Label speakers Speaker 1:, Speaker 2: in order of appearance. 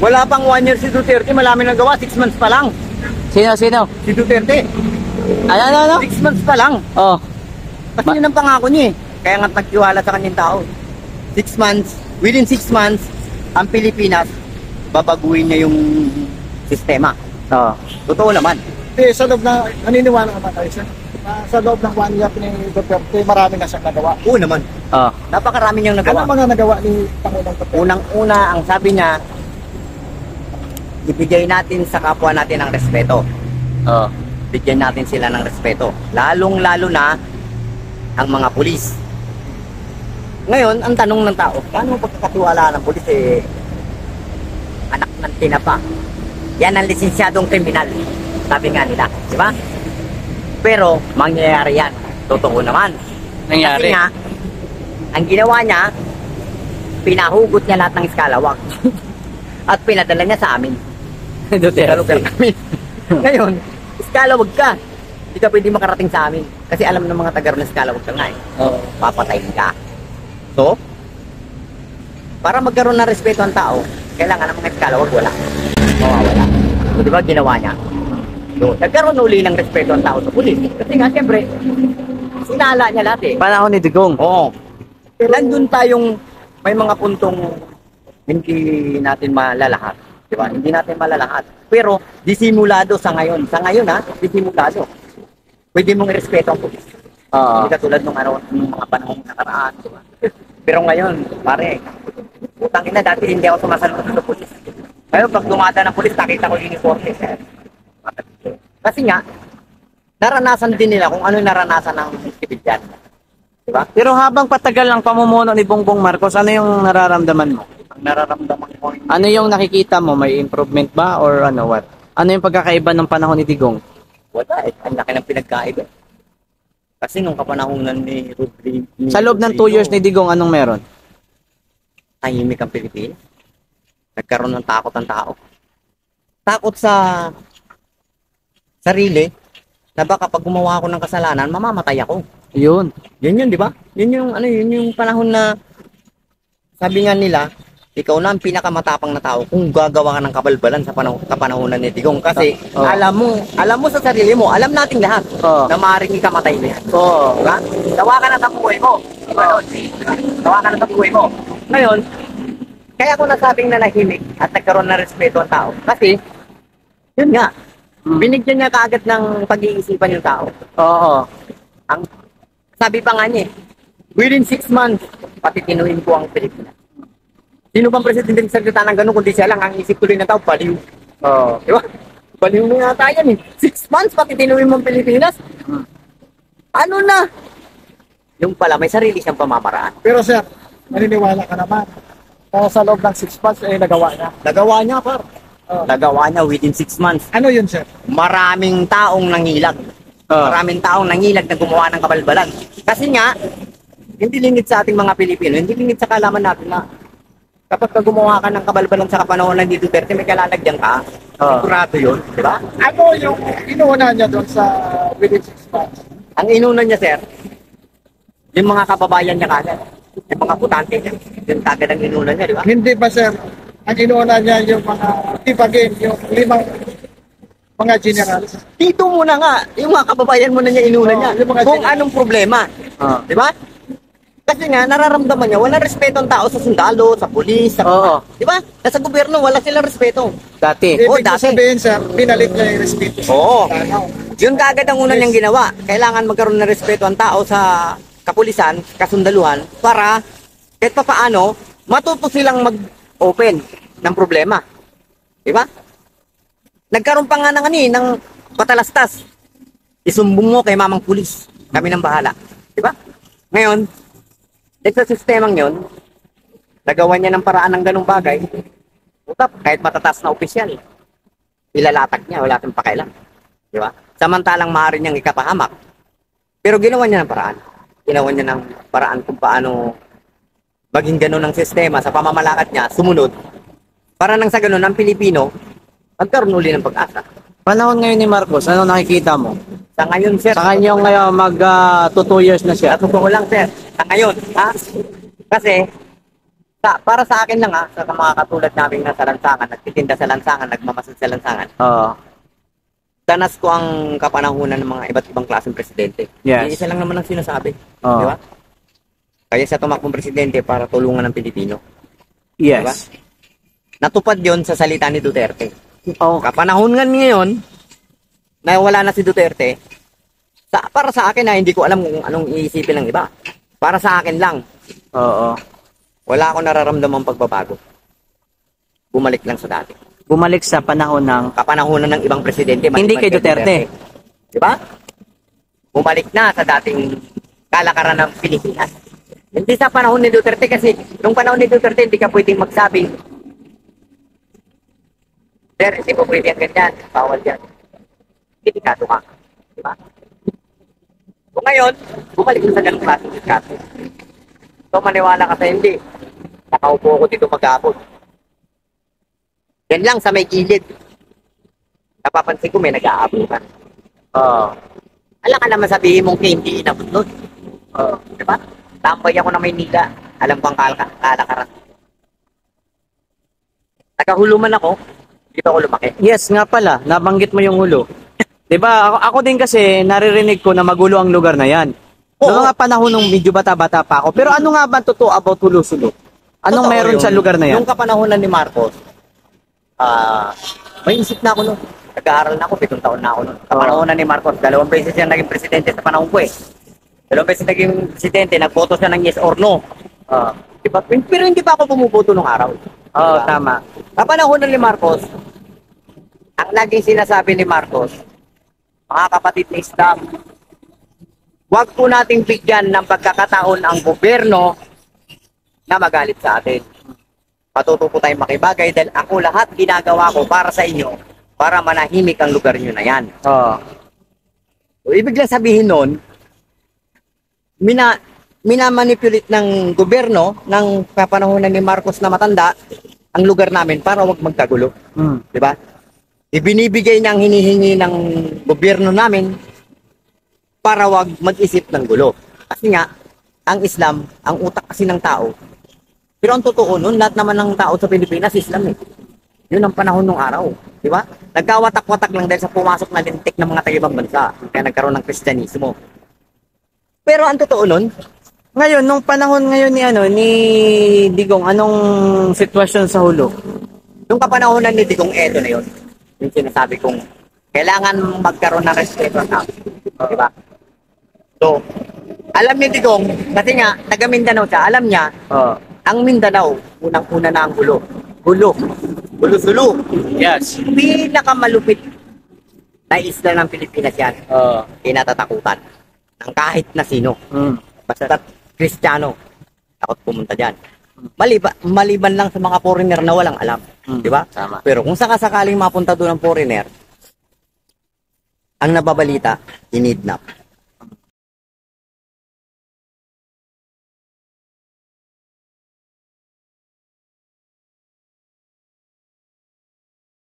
Speaker 1: Wala pang 1 year si Duterte, malami nagawa, 6 months pa lang.
Speaker 2: Sino?
Speaker 1: Si Duterte,
Speaker 2: Ano?
Speaker 1: 6 months pa lang.
Speaker 2: Oh.
Speaker 1: Kasi yun ang pangako niya eh. Kaya nga nagtiwala sa kanyang tao. 6 months, within 6 months, ang Pilipinas, babaguhin niya yung sistema.
Speaker 2: Oh.
Speaker 1: Totoo naman.
Speaker 3: Sa loob na, naniniwala naman tayo sir. Sa loob ng 1 year ni Duterte, marami na siyang nagawa.
Speaker 1: Oo naman.
Speaker 2: Oh.
Speaker 1: Napakarami niyang
Speaker 3: Ano
Speaker 1: nagawa.
Speaker 3: mga nagawa ni Pangulong Duterte?
Speaker 1: Unang-una, ang sabi niya, ibigay natin sa kapwa natin ang respeto.
Speaker 2: Oh.
Speaker 1: Bigyan natin sila ng respeto. Lalong-lalo na ang mga pulis. Ngayon, ang tanong ng tao, paano pagkakatiwala ng pulis anak ng tinapa? Yan ang lisensyadong kriminal. Sabi nga nila, di ba? Pero, mangyayari yan. Totoo naman.
Speaker 2: Nangyari.
Speaker 1: Kasi nga, ang ginawa niya, pinahugot niya lahat ng skalawag. At pinadala niya sa amin. Duterte. Ngayon, skalawag ka. Hindi ka pwede makarating sa amin. Kasi alam ng mga taga na skalawag ka nga eh.
Speaker 2: Oh.
Speaker 1: Papatayin ka. So, para magkaroon ng respeto ang tao, kailangan ng mga skalawag wala. Mawawala. So, di ba ginawa niya? So, nagkaroon uli ng respeto ang tao sa pulis. Kasi nga, siyempre, sinala niya lahat eh.
Speaker 2: Panahon ni Digong.
Speaker 1: Oo. Nandun tayong may mga puntong hindi natin malalahat. Di ba? Hindi natin malalahat. Pero, disimulado sa ngayon. Sa ngayon ha, disimulado. Pwede mong irespeto ang pulis.
Speaker 2: Oo.
Speaker 1: Hindi katulad nung mga panahong nakaraan. Di ba? Pero ngayon, pare, utang ina, dati hindi ako sumasalunod sa pulis. Ngayon, pag dumada ng pulis, nakita ko uniform. Kasi nga, naranasan din nila kung ano yung naranasan ng sibilyan. Diba?
Speaker 2: Pero habang patagal ang pamumuno ni Bongbong Marcos, ano yung nararamdaman mo?
Speaker 1: Ang nararamdaman ko,
Speaker 2: Ano yung nakikita mo? May improvement ba or ano, what? Ano yung pagkakaiba ng panahon ni Digong?
Speaker 1: wala eh. Ang laki ng pinagkaiba. Kasi nung kapanahunan ni Rodrigo...
Speaker 2: Sa loob ng 2 years ni Digong, anong meron?
Speaker 1: tahimik ang Pilipinas. Nagkaroon ng takot ang tao. Takot sa sarili na baka pag gumawa ako ng kasalanan, mamamatay ako.
Speaker 2: Yun.
Speaker 1: Yun, di ba? Yun yung panahon na sabi nga nila, ikaw na ang pinakamatapang na tao kung gagawa ka ng kabalbalan sa kapanahonan ni Digong. Kasi
Speaker 2: Oh.
Speaker 1: alam mo sa sarili mo, alam nating lahat
Speaker 2: Oh.
Speaker 1: na maaaring ikamatay mo yan.
Speaker 2: Oo.
Speaker 1: Diba? Gawa ka na sa buhay mo. Gawa ka na sa buhay mo. Ngayon, kaya ko nasabing nanahimik at nagkaroon ng respeto ang tao. Kasi, yun nga, binigyan niya kaagad ng pag-iisipan yung tao.
Speaker 2: Oo.
Speaker 1: Ang sabi pa nga niya, within 6 months, patitinuin ko ang Pilipinas. Sino bang presidente nagsalita ng gano'n kundi siya lang ang isip tuloy ng tao, baliw.
Speaker 2: Oo.
Speaker 1: Di ba? Baliw mo yata yan eh. 6 months, patitinuin mo ang Pilipinas. Ano na? Yung pala, may sarili siyang pamamaraan.
Speaker 3: Pero sir, naniniwala ka naman. Sa loob ng 6 months, nagawa niya.
Speaker 1: Nagawa niya, par.
Speaker 3: Oh.
Speaker 1: Nagawa niya within 6 months.
Speaker 3: Ano yun sir?
Speaker 1: Maraming taong nangilag. Maraming taong nangilag na gumawa ng kabalbalan. Kasi nga, hindi lingid sa ating mga Pilipino, hindi lingid sa kalaman natin na kapag gumawa ka ng kabalbalan sa kapanahonan ni Duterte, may kalalagyan ka. Sigurado yun, di ba?
Speaker 3: Ano yung inuuna niya doon sa within 6 months?
Speaker 1: Ang inuna niya, sir, yung mga kababayan niya kagad. Yung mga putante niya. Yung kagad ang inuna niya, di ba?
Speaker 3: Hindi ba sir, ang inuuna niya yung mga tibagin, yung 5 mga generals?
Speaker 1: Dito muna nga, yung mga kababayan mo na niya inuna
Speaker 3: Oo,
Speaker 1: niya.
Speaker 3: yung mga
Speaker 1: Kung
Speaker 3: general.
Speaker 1: anong problema. Di ba? Kasi nga, nararamdaman niya, walang respeto ang tao sa sundalo, sa pulis, sa...
Speaker 2: Oo.
Speaker 1: Di ba? Nasa gobyerno, wala silang respeto.
Speaker 2: Dati.
Speaker 1: Oo,
Speaker 3: Ibig
Speaker 1: dati.
Speaker 3: sabihin sir, binalik niya yung respeto.
Speaker 1: Oo.
Speaker 3: Tanaw.
Speaker 1: Yun kagad ang una niyang ginawa. Kailangan magkaroon ng respeto ang tao sa kapulisan, kasundaluhan, para kahit pa paano, matuto silang mag-open ng problema. Di ba? Nagkaroon pa nga ng patalastas. Isumbong mo kay mamang pulis. Kami nang bahala. Di ba? Ngayon, sa sistemang yun, nagawa niya ng paraan ng ganung bagay, utap, kahit matataas na opisyal, ilalatag niya, wala tayong pakailan. Di ba? Samantalang maaari niyang ikapahamak. Pero ginawa niya ng paraan. Ginawa niya ng paraan kung paano maging ganun ang sistema sa pamamalakad niya, sumunod. Para nang sa ganun, ang Pilipino, magkaroon uli ng pag-asa.
Speaker 2: Panahon ngayon ni Marcos, ano nakikita mo?
Speaker 1: Sa ngayon, sir.
Speaker 2: Sa kanyang ngayon, mag 2 years na siya.
Speaker 1: Totoo lang, sir. Sa ngayon, ha? Kasi, Para sa akin lang sa mga katulad namin nasa lansangan, nagtitinda sa lansangan, nagmamasid sa lansangan,
Speaker 2: Oo.
Speaker 1: danas ko ang kapanahunan ng mga iba't ibang klaseng presidente.
Speaker 2: Yes.
Speaker 1: Isa lang naman ang sinasabi.
Speaker 2: Oo.
Speaker 1: Di ba? Kaya siya tumakbong presidente para tulungan ng Pilipino.
Speaker 2: Yes.
Speaker 1: Natupad yon sa salita ni Duterte.
Speaker 2: Oo.
Speaker 1: Kapanahon ngayon, na wala na si Duterte, para sa akin hindi ko alam kung anong iisipin ng iba. Para sa akin lang,
Speaker 2: Oo.
Speaker 1: wala akong nararamdamang pagbabago. Bumalik lang sa dati.
Speaker 2: Bumalik sa panahon ng
Speaker 1: Kapanahunan ng ibang presidente.
Speaker 2: Hindi kay Duterte.
Speaker 1: Di ba? Bumalik na sa dating kalakaran ng Pilipinas. Hindi sa panahon ni Duterte kasi nung panahon ni Duterte hindi ka pwedeng magsabi, sir, hindi po pwede ang ganyan. Bawal yan. Delikado ka. Di ba? Kung ngayon, bumalik na sa ganung klase ng kaso. So maniwala ka sa hindi. Nakaupo ako dito mag-aapon. Yan lang sa may gilid. Napapansin ko may nag-aabutan.
Speaker 2: Oo.
Speaker 1: Alam ka naman sabihin mong hindi inabot nun.
Speaker 2: Oo.
Speaker 1: Diba? Tambay ako na Maynila. Alam ko ang kalakaran. Nagahuluman ako. Dito ako lumaki.
Speaker 2: Yes, nga pala, nabanggit mo yung hulo. 'Di ba? Ako din kasi naririnig ko na magulo ang lugar na 'yan.
Speaker 1: Oo.
Speaker 2: Noong mga panahon nung medyo bata-bata pa ako. Pero ano nga ba ang totoo about Hulo-Sulo? Anong
Speaker 1: Totoo
Speaker 2: meron
Speaker 1: yun.
Speaker 2: sa lugar na 'yan?
Speaker 1: Nung kapanahonan ni Marcos, may isip na ako nun. Nag-aaral na ako, 7 taon na ako nun. Kapanahonan ni Marcos, 2 beses siya naging presidente sa panahon ko eh. 2 beses naging presidente, nagboto siya ng yes or no. Diba? Pero hindi pa ako bumuboto nung araw.
Speaker 2: Oo,
Speaker 1: Diba?
Speaker 2: tama.
Speaker 1: Kapanahonan ni Marcos, ang laging sinasabi ni Marcos, mga kapatid ni staff, huwag po nating bigyan ng pagkakataon ang gobyerno na magalit sa atin. Patuto po tayong makibagay dahil ako lahat ginagawa ko para sa inyo para manahimik ang lugar nyo na yan.
Speaker 2: Oo.
Speaker 1: So, ibig lang sabihin nun, minamanipulate ng gobyerno ng kapanahonan ni Marcos na matanda ang lugar namin para wag magkagulo. Di ba? Ibinibigay niya ang hinihingi ng gobyerno namin para wag mag-isip ng gulo. Kasi nga, ang Islam, ang utak kasi ng tao. Pero ang totoo nun, lahat naman ng tao sa Pilipinas, Islam eh. Yun ang panahon ng araw. Di ba? Nagkawatak-watak lang dahil sa pumasok na lintik ng mga taga-ibang bansa. Kaya nagkaroon ng Kristyanismo. Pero ang totoo nun,
Speaker 2: Ngayon, nung panahon ngayon ni Digong, anong sitwasyon sa Hulo?
Speaker 1: nung kapanahonan ni Digong Edo na yun, yung sinasabi kong kailangan magkaroon ng respeto ang tao. Di ba? So, alam ni Digong, kasi nga, taga Mindanao siya, alam niya,
Speaker 2: Oo.
Speaker 1: ang Mindanao, unang-una na ang gulo. Gulo. Gulo-sulo.
Speaker 2: Yes.
Speaker 1: Pinakamalupit na isla ng Pilipinas yan.
Speaker 2: Oo.
Speaker 1: Kinatatakutan ng kahit na sino. Basta Kristiyano, takot pumunta dyan. Maliban lang sa mga foreigner na walang alam. Di ba?
Speaker 2: Tama.
Speaker 1: Pero kung sakasakaling mapunta doon ang foreigner, ang nababalita, inidnap.